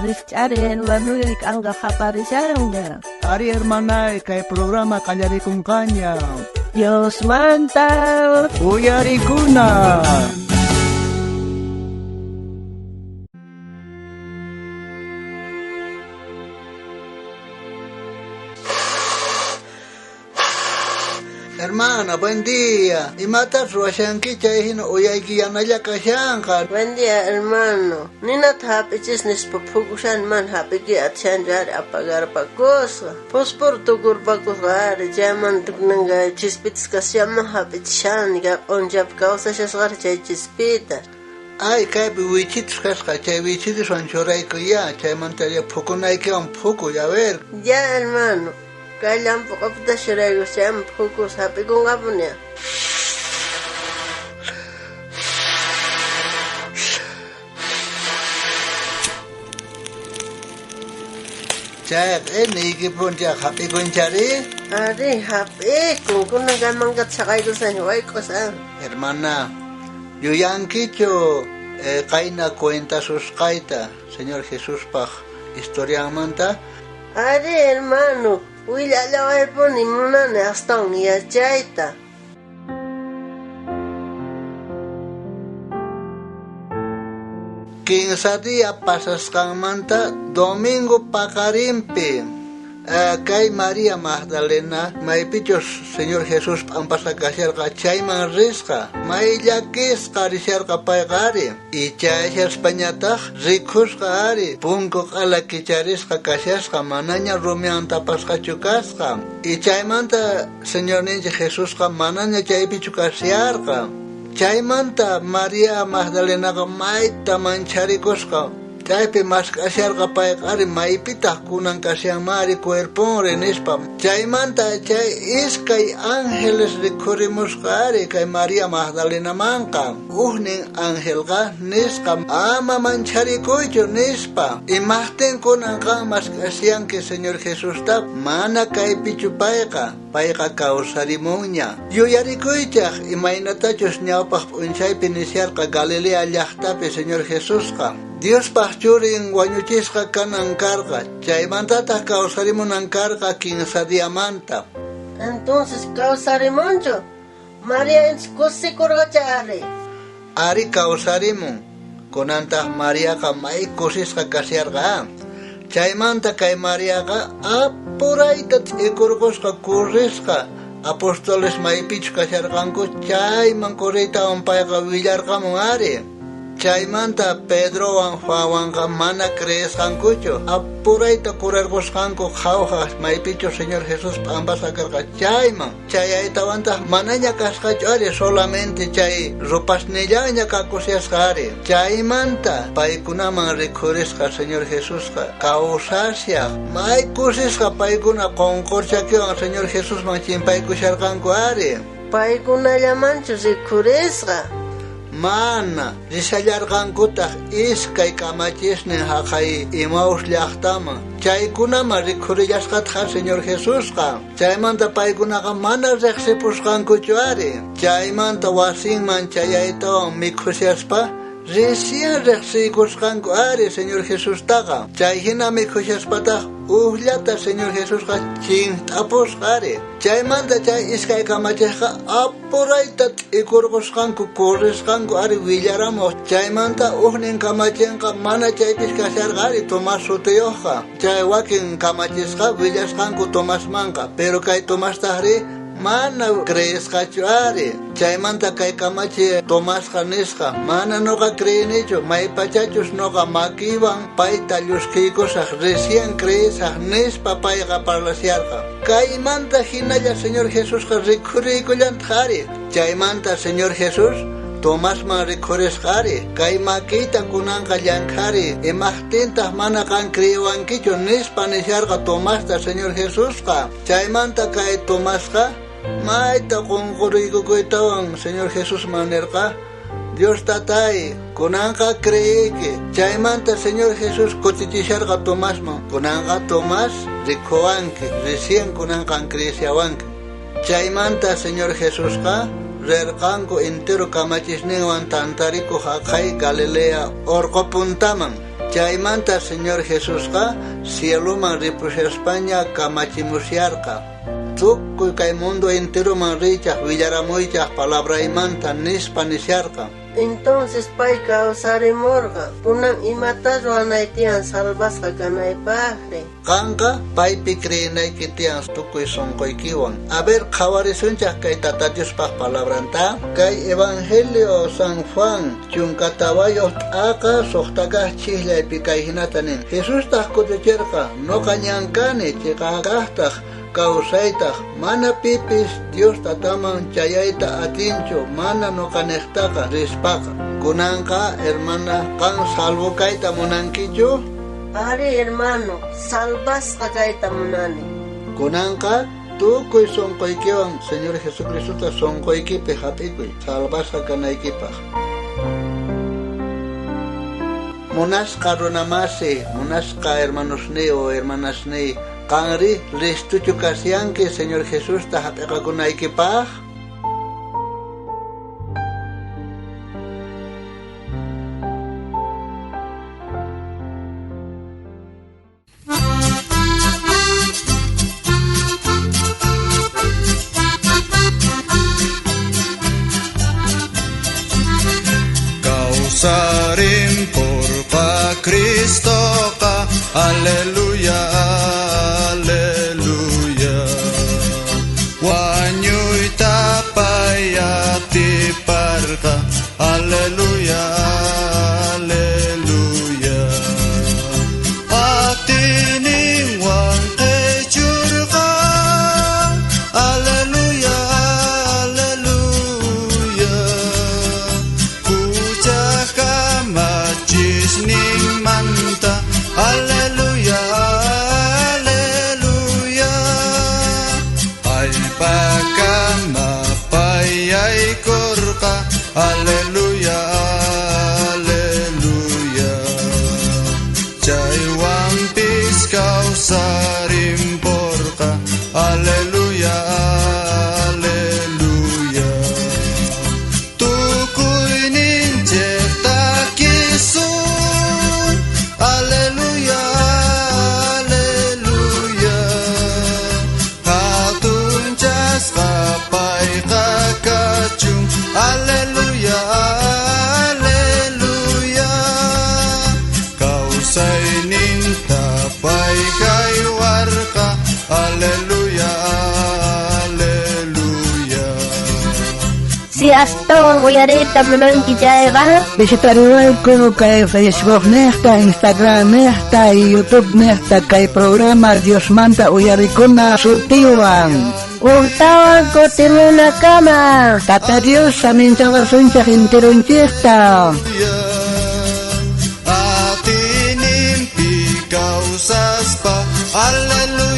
Richard hermano de anga aparecerunga. Ari hermana kay programa kanyari kung kanya. Dios mantap. Uyari kuna. Hermana, buen día. ¿Y matas ruashanki chayhino uyayki yanaya kashanka? Buen día, hermano. Nina tapichis nispapukushan man hapiki atchanjar apagar pakosa. Pospor tukur pakusar, jaman tuknanga chispitis kasyama hapichan ga onjap kausa shasgar chay chispita. Ay, kay wichitis kaska chay wichitis anchorayko ya, chay mantaria pukunayki an puku, ya ver. Ya, hermano. Kailan po kapita shiraygo siyam pukus hapi kong apunya. Chay, niki pun chay hapi kunchari? Ari, hapi. Kung nagamangkat sakay ko sa huway ko sa. Hermana, yuyankicho kaina cuenta sus kaita, Señor Jesús paj historia manta. Ari, hermano. Willalaway po ni muna na astong niya chayta. Quince días pasas kang manta, domingo pakarimpi. Kay María Magdalena, may pichos Señor Jesús ang pasakasir ka chay man riska, may yakis ka risir ka paykari, ichay siya Espanyatah, rikus ka ari, pungkok ala kicharis ka kasyas ka, mananya rumiang tapas ka chukas ka, ichay manta Señor ninja Jesús ka, mananya chay pichukasyar ka, chay manta María Magdalena ka may tamancharikos ka, Chaypi mas kasyar kapay kari maipitah kunang kasyang mari kuerpong renispa. Chaymanta chay iskay ángeles rikurimus kari kay María Magdalena manka. Uhning ángel ka niska ama mancharikuyo nispa. Imahten kunang ka mas kasyang ki Señor Jesús tap mana kay pichupay ka. Payka kausarimunya. Yuyarikuychak imaynatachos ñawpaq unchay pinisiar ka Galilea llaqtapi Señor Jesús ka. Dios pachchurin wañuchisqa kanan karqa, chaymantataq kawsarimunan karqa 15 diamanta. Entonces, kawsarimunchu. María kusikurqa chari. Ari kawsarimun, kunantaq Mariaqa may kusisqa kasyarqa. Chaymanta kay Mariaqa apurayta ikurqusqa kurrisqa. Apóstoles maypichu kasyarqanku chayman kuriytawan payqa willarqamun ari. Chaymanta Pedro wan Juan mana creesqankuchu apurayta kurarqusqanku qhawqa maypichu Señor Jesús ambasakarqa chayman chayaytawantaq manaña kasqachu ari solamente chay rupasnillaña kakusyasqa ari chaymanta paykunaman rikurisqa Señor Jesúsqa kawsasya may kusisqa paykuna qonqurchakiwan Señor Jesúsman chimpaykusharqanku ari Paykunallamanchu rikurisqa Mana, risallarqankutaq iskay kamachisnin haqay imaus llaqtaman. Chaykunama rikhurillasqataq Señor Jesúsqa. Chaymanta paykunaqa mana riqsipusqankuchu ari. Chaymanta wasinman chayaytawan mikhusyaspa, recién riqsiykusqanku ari Señor Jesústaqa. Chayhina mikhusyaspataj ullata Señor Jesúsqa chint'apusqa ari. Chaymanta chay iskay kamachijqa apurayta ikurqusqanku kurrisqanku ari willaramuq. Chaymanta uhnin kamachinqa mana chaypis kasyarqa ari Tomás sutiyuqqa. Chay wakin kamachisqa willasqanku Tomásmanqa, pero kay Tomastaqri mana creesqachu ari. Chaymanta kay kamachi Tomásqa nisqa mana noqa creenichu maypachachus noqa makiwan payta lluskiykusaq recién creesaq nispa payqa parlasyarqa. Kaymanta hinalla Señor Jesúsqa rikhuriykullantaq ari. Chaymanta Señor Jesús Tomásman rikhurisqa ari. Kay makiyta kunanqa llank'ari imaqtintaq mana qan creewankichu nispa nisharqa Tomásta Señor Jesúsqa. Chaymanta kay Tomásqa mayta qunquriykukuytawan Señor Jesús manerqa Dios tatay kunanqa creeyki. Chaymanta Señor Jesús kutichisharqa Tomásman. Kunanqa Tomás rikhuwanki recién kunanqa creesyawanki. Chaymanta Señor Jesúsqa rirqanku entero kamachisninwan tantarikuq haqay Galilea urqu puntaman. Chaymanta Señor Jesusqa cieloman ripusha España kamachimusyarqa. Tukuy kay mundo entero man richaq villaramuychaq palabra imanta nispa nisyarqa. Entonces pay kawsarimurqa kunan imata ruwanaytiyan salvasqa kanaypaqri. Qanqa paypi kriyinayki tiyan tukuy sunquykiwan. A ver qhawarisunchaq kay Tata Diospaq palabranta. Kay Evangelio San Juan chunkatawayuq t'aqa suqtakaq chihlaypi kay hinata nin. Jesustaq kutichirqa nuqa ñankani chiqaqaqtaq kawsaytaq mana pipis Dios tataman chayayta atinchu mana nuqaniqtaqa rispaqa. Kunanqa hermana qan salvo kayta munankichu? Ari hermano, salvasqa kayta munani. Kunanqa tukuy sunquykiwan Señor Jesucristo sunquykipi hap'ikuy salvasqa kanaykipaq. Munasqa runamasi, munasqa hermanosni o hermanasni, qanri listuchu kasiyanki Señor Jesusta hap'iqakunaykipaq? Kawsarin porqa Kristoqa, aleluya, aleluya. Wanyuyta payatiparqa, aleluya, aleluya. Atinin wanqechurqa, aleluya, aleluya. Machisning manta, aleluya, aleluya. Ay pakama payay korka, aleluya, aleluya. Chay wampis kausarim porka, aleluya, aleluya. Tukuy ninchek takisun, aleluya, aleluya. Hatun chasqa pay kakachun, aleluya, aleluya. Kausaynin tapay kay warqa, aleluya, aleluya. Si Aston uyarita blanquillada, Vegetariano como kay Facebook nesta, Instagram nesta, y YouTube nesta kay programa Dios manta uyarikuna sutiwan. urtawan ko na kama. Tata Dios amin tawasuncha hintirunchista. Atinin pi causas pa, aleluya.